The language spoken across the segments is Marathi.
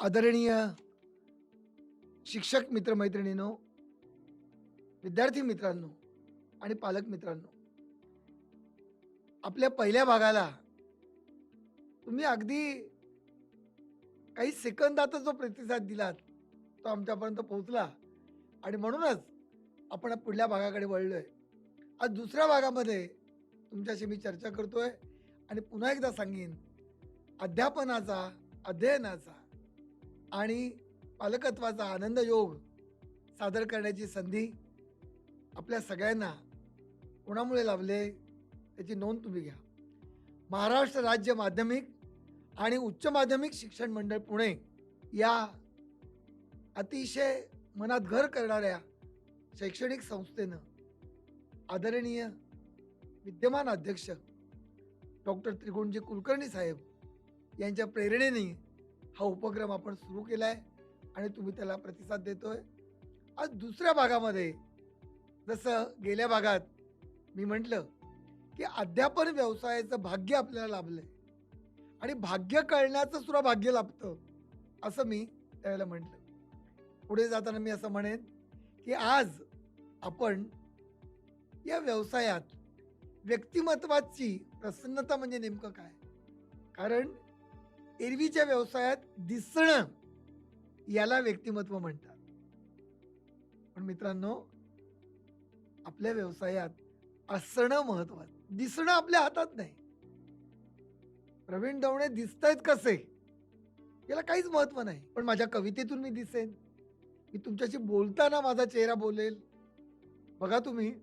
आदरणीय शिक्षक मित्रमैत्रिणींनो, विद्यार्थी मित्रांनो आणि पालक मित्रांनो, आपल्या पहिल्या भागाला तुम्ही अगदी काही सेकंदातच जो प्रतिसाद दिलात तो आमच्यापर्यंत पोहोचला आणि म्हणूनच आपण पुढल्या भागाकडे वळलोय. आज दुसऱ्या भागामध्ये तुमच्याशी मी चर्चा करतोय आणि पुन्हा एकदा सांगेन, अध्यापनाचा, अध्ययनाचा आणि पालकत्वाचा आनंद योग सादर करण्याची संधी आपल्या सगळ्यांना कोणामुळे लाभले त्याची नोंद तुम्ही घ्या. महाराष्ट्र राज्य माध्यमिक आणि उच्च माध्यमिक शिक्षण मंडळ पुणे या अतिशय मनात घर करणाऱ्या शैक्षणिक संस्थेनं आदरणीय विद्यमान अध्यक्ष डॉक्टर त्रिगुणजी कुलकर्णी साहेब यांच्या प्रेरणेने हा उपक्रम आपण सुरू केला आहे आणि तुम्ही त्याला प्रतिसाद देतोय. आज दुसऱ्या भागामध्ये जसं गेल्या भागात मी म्हटलं की अध्यापन व्यवसायाचं भाग्य आपल्याला लाभलंय आणि भाग्य कळण्याचं सुद्धा भाग्य लाभतं असं मी त्यावेळेला म्हटलं. पुढे जाताना मी असं म्हणेन की आज आपण या व्यवसायात व्यक्तिमत्वाची प्रसन्नता म्हणजे नेमकं काय, कारण एरवीच्या व्यवसायात दिसणं याला व्यक्तिमत्व म्हणतात. पण मित्रांनो, आपल्या व्यवसायात असणं महत्वाचं, दिसणं आपल्या हातात नाही. प्रवीण दवणे दिसतायत कसे याला काहीच महत्व नाही, पण माझ्या कवितेतून मी दिसेन, मी तुमच्याशी बोलताना माझा चेहरा बोलेल. बघा तुम्ही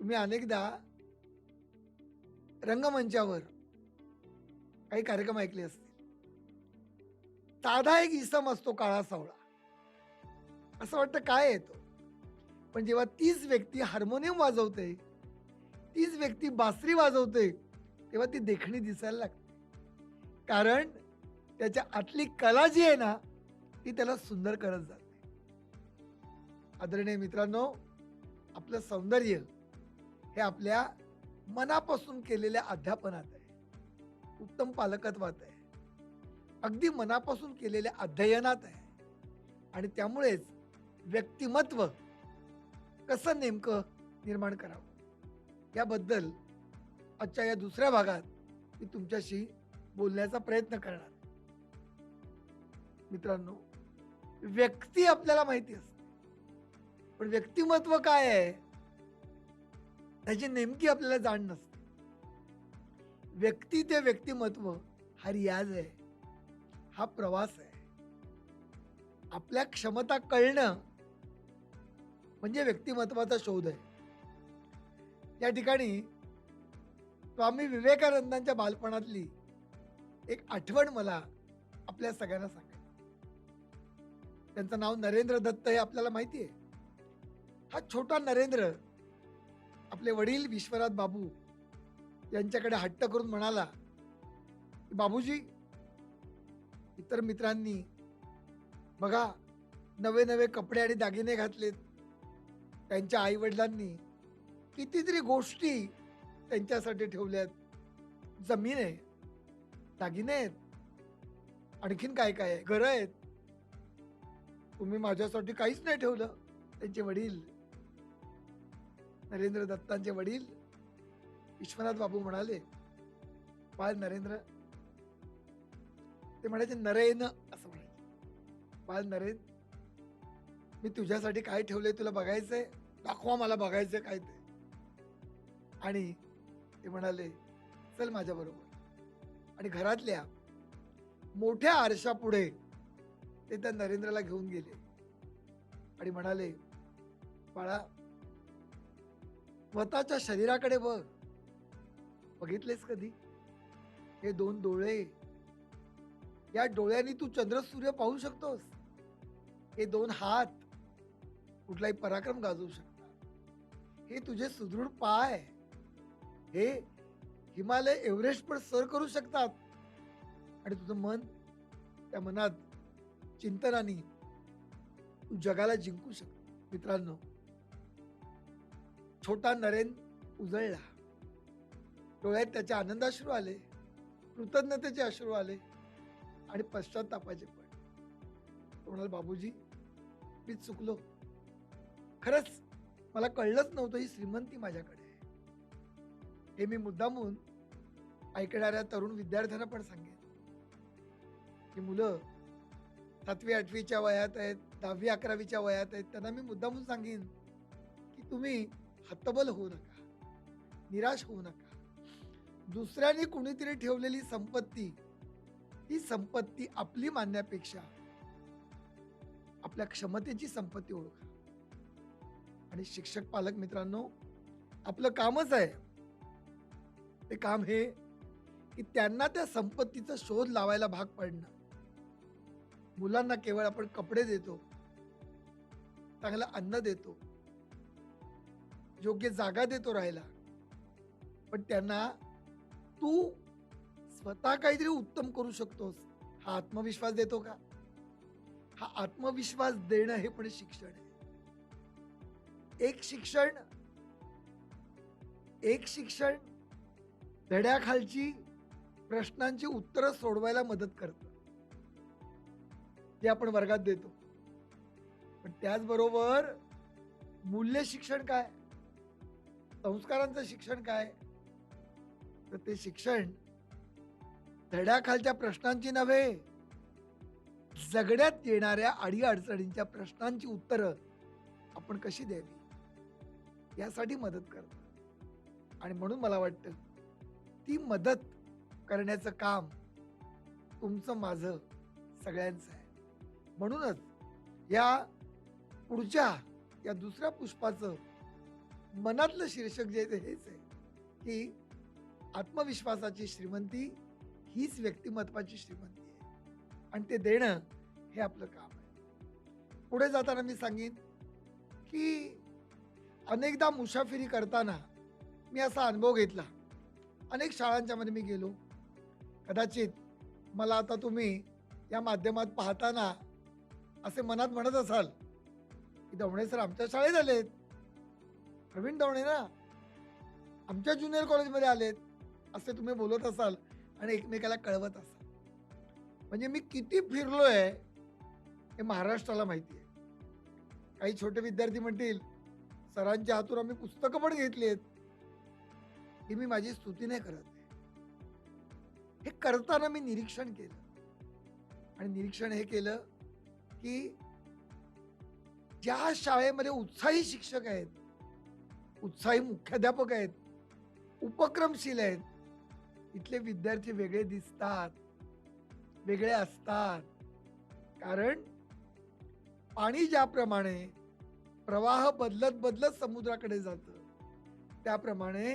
तुम्ही अनेकदा रंगमंचावर काही कार्यक्रम ऐकले असतील. साधा एक इसम असतो काळा सावळा, असं वाटतं काय येतो, पण जेव्हा तीच व्यक्ती हार्मोनियम वाजवते, तीच व्यक्ती बासरी वाजवते, तेव्हा ती देखणी दिसायला लागते, कारण त्याच्या आतली कला जी आहे ना ती त्याला सुंदर करत जाते. आदरणीय मित्रांनो, आपलं सौंदर्य हे आपल्या मनापासून केलेल्या अध्यापनात आहे, उत्तम पालकत्वात आहे, अगदी मनापासून केलेल्या अध्ययनात आहे. आणि त्यामुळेच व्यक्तिमत्व कसं नेमकं निर्माण करावं याबद्दल आजच्या या दुसऱ्या भागात मी तुमच्याशी बोलण्याचा प्रयत्न करणार. मित्रांनो, व्यक्ती आपल्याला माहिती असते, पण व्यक्तिमत्व काय आहे त्याची नेमकी आपल्याला जाण नसते. व्यक्ती ते व्यक्तिमत्व हा रियाज आहे, हा प्रवास आहे. आपल्या क्षमता कळणं म्हणजे व्यक्तिमत्वाचा शोध आहे. या ठिकाणी स्वामी विवेकानंदांच्या बालपणातली एक आठवण मला आपल्या सगळ्यांना सांगायची. त्यांचं नाव नरेंद्र दत्त हे आपल्याला माहिती आहे. हा छोटा नरेंद्र आपले वडील विश्वनाथ बाबू यांच्याकडे हट्ट करून म्हणाला की बाबूजी, इतर मित्रांनी बघा नवे नवे कपडे आणि दागिने घातलेत, त्यांच्या आई वडिलांनी कितीतरी गोष्टी त्यांच्यासाठी ठेवल्यात, जमीन आहे, दागिने आहेत, आणखीन काय काय आहे, घरं आहेत, तुम्ही माझ्यासाठी काहीच नाही ठेवलं. त्यांचे वडील, नरेंद्र दत्तांचे वडील विश्वनाथ बाबू म्हणाले, बाळ नरेंद्र, ते म्हणायचे नरेन असं म्हणायचे, बाळ नरेन, मी तुझ्यासाठी काय ठेवलंय तुला बघायचंय, दाखवा मला बघायचंय काय ते. आणि ते म्हणाले चल माझ्या बरोबर, आणि घरातल्या मोठ्या आरशापुढे ते त्या नरेंद्रला घेऊन गेले आणि म्हणाले, बाळा, स्वतःच्या शरीराकडे बघ, बघितलेस कधी हे दोन डोळे, या डोळ्यांनी तू चंद्र सूर्य पाहू शकतोस, हे दोन हात कुठलाही पराक्रम गाजवू शकतात, हे तुझे सुदृढ पाय हे हिमालय एव्हरेस्ट पण सर करू शकतात, आणि तुझं मन, त्या मनात चिंतनाने तू जगाला जिंकू शकतो. मित्रांनो, छोटा नरेन उजळला, डोळ्यात त्याच्या आनंदाश्रू आले, कृतज्ञतेचे अश्रू आले आणि पश्चातापाचे पण. तो म्हणाला, बाबूजी मी चुकलो, खरंच मला कळलंच नव्हतं ही श्रीमंती माझ्याकडे आहे. हे मी मुद्दामून ऐकणाऱ्या तरुण विद्यार्थ्यांना पण सांगेन की मुलं 7वी-8वीच्या वयात आहेत, 10वी-11वीच्या वयात आहेत, त्यांना मी मुद्दामून सांगेन की तुम्ही हतबल होऊ नका, निराश होऊ नका. दुसऱ्याने कुणीतरी ठेवलेली संपत्ती, ही संपत्ती आपली मानण्यापेक्षा आपल्या क्षमतेची संपत्ती ओळखा. आणि शिक्षक पालक मित्रांनो, आपलं कामच आहे, ते काम हे की त्यांना त्या संपत्तीचा शोध लावायला भाग पडणं. मुलांना केवळ आपण कपडे देतो, चांगलं अन्न देतो, योग्य जागा देतो राहायला, पण त्यांना तू स्वतः काहीतरी उत्तम करू शकतोस हा आत्मविश्वास देतो का? हा आत्मविश्वास देणं हे पण शिक्षण आहे. एक शिक्षण धड्याखालची प्रश्नांची उत्तरं सोडवायला मदत करतं, जे आपण वर्गात देतो. पण त्याचबरोबर मूल्य शिक्षण काय, संस्कारांचं शिक्षण काय, तर ते शिक्षण धड्याखालच्या प्रश्नांची नव्हे, जगण्यात येणाऱ्या अडीअडचणींच्या प्रश्नांची उत्तरं आपण कशी द्यावी यासाठी मदत करतं. आणि म्हणून मला वाटतं ती मदत करण्याचं काम तुमचं माझं सगळ्यांचं आहे. म्हणूनच या पुढच्या या दुसऱ्या पुष्पाचं मनातलं शीर्षक जे आहे हेच आहे की आत्मविश्वासाची श्रीमंती हीच व्यक्तिमत्वाची श्रीमंती आहे, आणि ते देणं हे आपलं काम आहे. पुढे जाताना मी सांगेन की अनेकदा मुसाफिरी करताना मी असा अनुभव घेतला. अनेक शाळांच्या मध्ये मी गेलो. कदाचित मला आता तुम्ही या माध्यमात पाहताना असे मनात म्हणत असाल की दवणे सर आमच्या शाळेत आलेत, प्रवीण दवणे ना आमच्या ज्युनियर कॉलेजमध्ये आलेत, असे तुम्ही बोलत असाल आणि एकमेकाला कळवत असाल. म्हणजे मी किती फिरलोय हे महाराष्ट्राला माहिती आहे. काही छोटे विद्यार्थी म्हणतील सरांच्या हातून आम्ही पुस्तकं पण घेतलीत. ही मी माझी स्तुती नाही करत आहे. हे करताना मी निरीक्षण केलं, आणि निरीक्षण हे केलं की ज्या शाळेमध्ये उत्साही शिक्षक आहेत, उत्साही मुख्याध्यापक आहेत, उपक्रमशील आहेत, इथले विद्यार्थी वेगळे दिसतात, वेगळे असतात. कारण पाणी ज्याप्रमाणे प्रवाह बदलत बदलत समुद्राकडे जातं, त्याप्रमाणे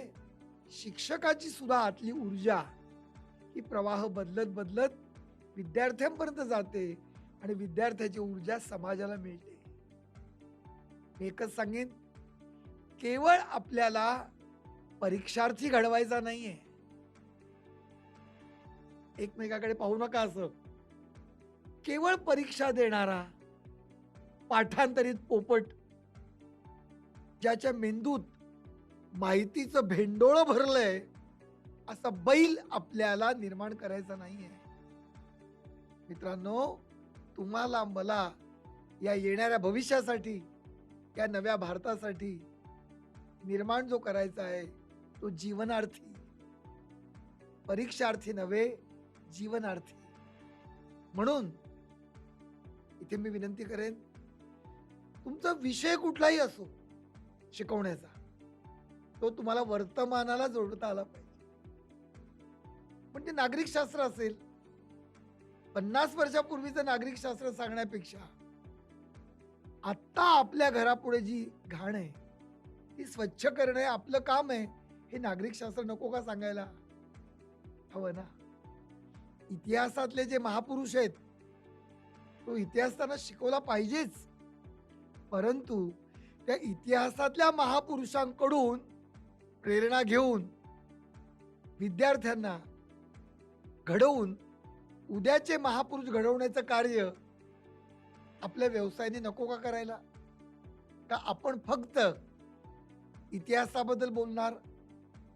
शिक्षकाची सुद्धा आतली ऊर्जा ही प्रवाह बदलत बदलत विद्यार्थ्यांपर्यंत जाते, आणि विद्यार्थ्याची ऊर्जा समाजाला मिळते. मी एकच सांगेन, केवळ आपल्याला परीक्षार्थी घडवायचा नाहीये. एकमेकाकडे पाहू नका असं. केवळ परीक्षा देणारा पाठांतरित पोपट, ज्याच्या मेंदूत माहितीचं भेंडोळ भरलंय, असा बैल आपल्याला निर्माण करायचा नाहीये. मित्रांनो, तुम्हाला मला या येणाऱ्या भविष्यासाठी, या नव्या भारतासाठी निर्माण जो करायचा आहे तो जीवनार्थी, परीक्षार्थी नव्हे, जीवनार्थी. म्हणून इथे मी विनंती करेन, तुमचा विषय कुठलाही असो शिकवण्याचा, तो तुम्हाला वर्तमानाला जोडता आला पाहिजे. म्हणजे नागरिकशास्त्र असेल, 50 वर्षापूर्वीचं नागरिकशास्त्र सांगण्यापेक्षा आता आपल्या घरापुढे जी घाण आहे ती स्वच्छ करणं हे आपलं काम आहे, हे नागरिकशास्त्र नको का सांगायला हवं ना? इतिहासातले जे महापुरुष आहेत, तो इतिहास त्यांना शिकवला पाहिजेच, परंतु त्या इतिहासातल्या महापुरुषांकडून प्रेरणा घेऊन विद्यार्थ्यांना घडवून उद्याचे महापुरुष घडवण्याचं कार्य आपल्या व्यवसायाने नको का करायला? का आपण फक्त इतिहासाबद्दल बोलणार,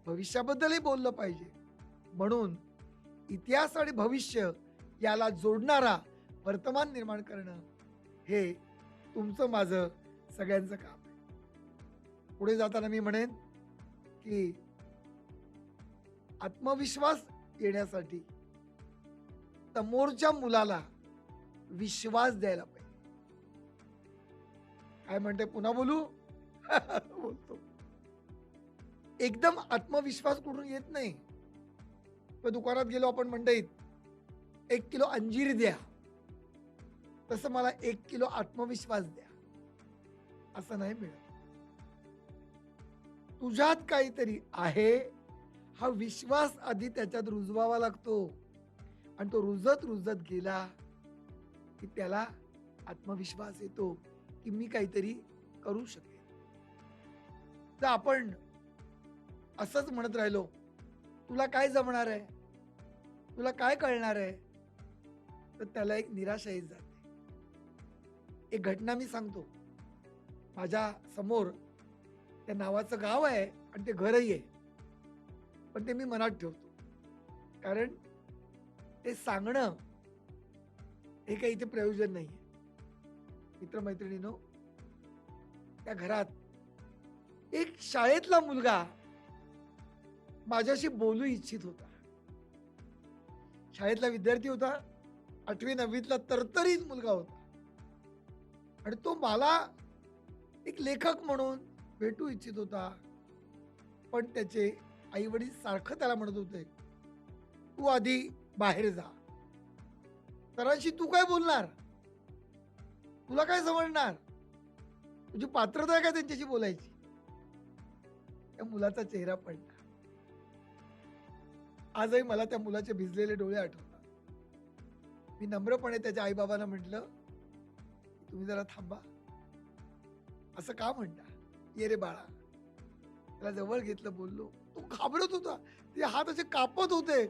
भविष्याबद्दलही बोललं पाहिजे. म्हणून इतिहास आणि भविष्य याला जोडणारा वर्तमान निर्माण करणं हे तुमचं माझं सगळ्यांचं काम आहे. पुढे जाताना मी म्हणेन की आत्मविश्वास येण्यासाठी समोरच्या मुलाला विश्वास द्यायला पाहिजे. काय म्हणते, पुन्हा बोलू? बोलतो. एकदम आत्मविश्वास कुठून येत नाही. पण दुकानात गेलो आपण मंडईत, 1 किलो अंजीर द्या, तसं मला 1 किलो आत्मविश्वास द्या, असं नाही मिळत. तुझ्यात काहीतरी आहे, हा विश्वास आधी त्याच्यात रुजवावा लागतो, आणि तो रुजत रुजत गेला की त्याला आत्मविश्वास येतो की मी काहीतरी करू शकेन. तर आपण असंच म्हणत राहिलो, तुला काय जमणार आहे, तुला काय कळणार आहे, तर त्याला एक निराशा येत जाते. एक घटना मी सांगतो. माझ्या समोर त्या नावाचं गाव आहे आणि ते घरही आहे, पण ते मी मनात ठेवतो, कारण ते सांगणं हे काही इथे प्रयोजन नाही आहे. मित्रमैत्रिणींनो, त्या घरात एक शाळेतला मुलगा माझ्याशी बोलू इच्छित होता. शाळेतला विद्यार्थी होता, 8वी-9वीतला तरतरीत मुलगा होता, आणि तो मला एक लेखक म्हणून भेटू इच्छित होता. पण त्याचे आई वडील सारखं त्याला म्हणत होते, तू आधी बाहेर जा, सरांशी तू काय बोलणार, तुला काय समजणार, तुझी पात्रता आहे का त्यांच्याशी बोलायची. त्या मुलाचा चेहरा पडला. आजही मला त्या मुलाचे भिजलेले डोळे आठवतात. मी नम्रपणे त्याच्या आईबाबांना म्हटलं, तुम्ही जरा थांबा, असं का म्हणता, ये रे बाळा. त्याला जवळ घेतलं, बोललो. तो घाबरत होता, ते हात असे कापत होते.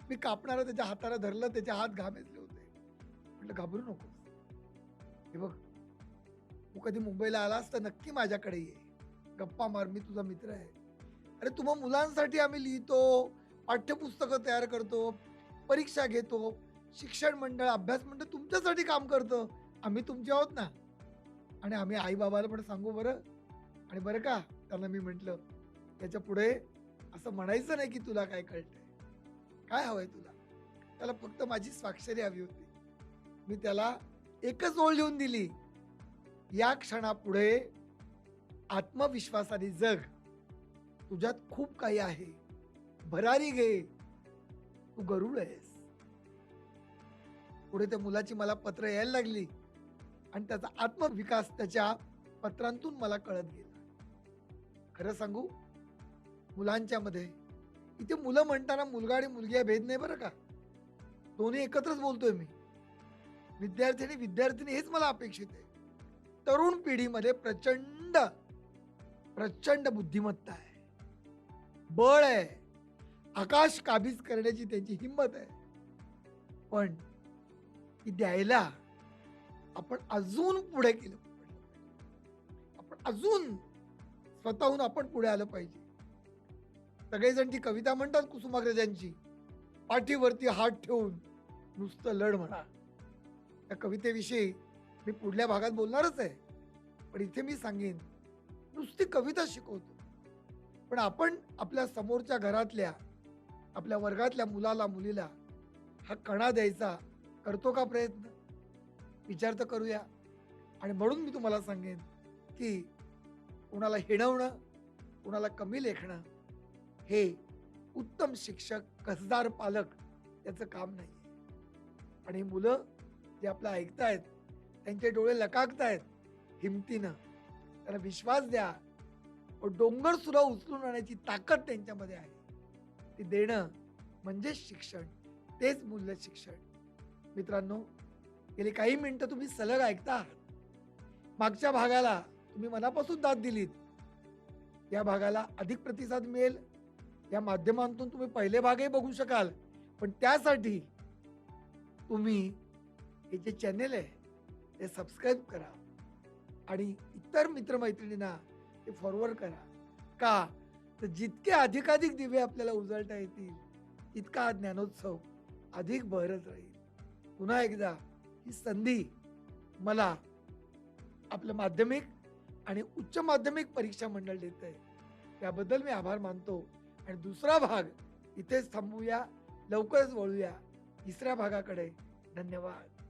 मी कापणारा त्याच्या हाताला धरलं, त्याचे हात घामेजले होते. म्हटलं, घाबरू नको, हे बघ, तू कधी मुंबईला आलास तर नक्की माझ्याकडे ये, गप्पा मार, मी तुझा मित्र आहे. अरे तुम्हा मुलांसाठी आम्ही लिहितो, पाठ्यपुस्तकं तयार करतो, परीक्षा घेतो, शिक्षण मंडळ, अभ्यास मंडळ तुमच्यासाठी काम करतं. आम्ही तुमचे आहोत ना, आणि आम्ही आई बाबाला पण सांगू बरं. आणि बरं का, त्यांना मी म्हटलं, त्याच्या पुढे असं म्हणायचं नाही की तुला काय कळतंय, काय हवंय तुला. त्याला फक्त माझी स्वाक्षरी हवी होती. मी त्याला एकच ओळ लिहून दिली, या क्षणापुढे आत्मविश्वासाने जग, तुझ्यात खूप काही आहे, भरारी घे, तू गरुड आहेस. पुढे त्या मुलाची मला पत्र यायला लागली, आणि त्याचा आत्मविकास त्याच्या पत्रांतून मला कळत गेला. खरं सांगू, मुलांच्या मध्ये इथे मुलं म्हणताना मुलगा आणि मुलगी हा भेद नाही बरं का, दोन्ही एकत्रच बोलतोय मी. विद्यार्थी आणि विद्यार्थिनी हेच मला अपेक्षित आहे. तरुण पिढीमध्ये प्रचंड प्रचंड बुद्धिमत्ता आहे, बळ आहे, आकाश काबीज करण्याची त्यांची हिंमत आहे. पण ती द्यायला आपण अजून पुढे गेलो, आपण अजून स्वतःहून आपण पुढे आलं पाहिजे. सगळेजण ती कविता म्हणतात कुसुमाग्रजांची, पाठीवरती हात ठेवून नुसतं लढ म्हणा. त्या कवितेविषयी मी पुढल्या भागात बोलणारच आहे, पण इथे मी सांगेन, नुसती कविता शिकवतो, पण आपण आपल्या समोरच्या घरातल्या, आपल्या वर्गातल्या मुलाला मुलीला हा कणा द्यायचा करतो का प्रयत्न, विचार तर करूया. आणि म्हणून मी तुम्हाला सांगेन की कुणाला हिणवणं, कुणाला कमी लेखणं हे उत्तम शिक्षक, कसदार पालक याचं काम नाही. आणि मुलं जे आपलं ऐकतायत, त्यांचे डोळे लकाकतायत हिमतीनं, त्याला विश्वास द्या. डोंगर सुद्धा उचलून आणण्याची ताकद त्यांच्यामध्ये आहे, ती देणं म्हणजे शिक्षण, तेच मूल्य शिक्षण. मित्रांनो, गेली काही मिनिटं तुम्ही सलग ऐकता आहात. मागच्या भागाला तुम्ही मनापासून दाद दिलीत, या भागाला अधिक प्रतिसाद मिळेल, या माध्यमातून तुम्ही पहिले भागही बघू शकाल. पण त्यासाठी तुम्ही हे जे चॅनेल आहे ते सबस्क्राईब करा, आणि इतर मित्रमैत्रिणींना ते फॉरवर्ड करा. का तर जितके अधिकाधिक दिवे आपल्याला उजळता येतील, तितका हा ज्ञानोत्सव अधिक बहरत राहील. पुन्हा एकदा ही संधी मला आपलं माध्यमिक आणि उच्च माध्यमिक परीक्षा मंडळ देत आहे, त्याबद्दल मी आभार मानतो. आणि दुसरा भाग इथेच थांबूया, लवकरच वळूया तिसऱ्या भागाकडे. धन्यवाद.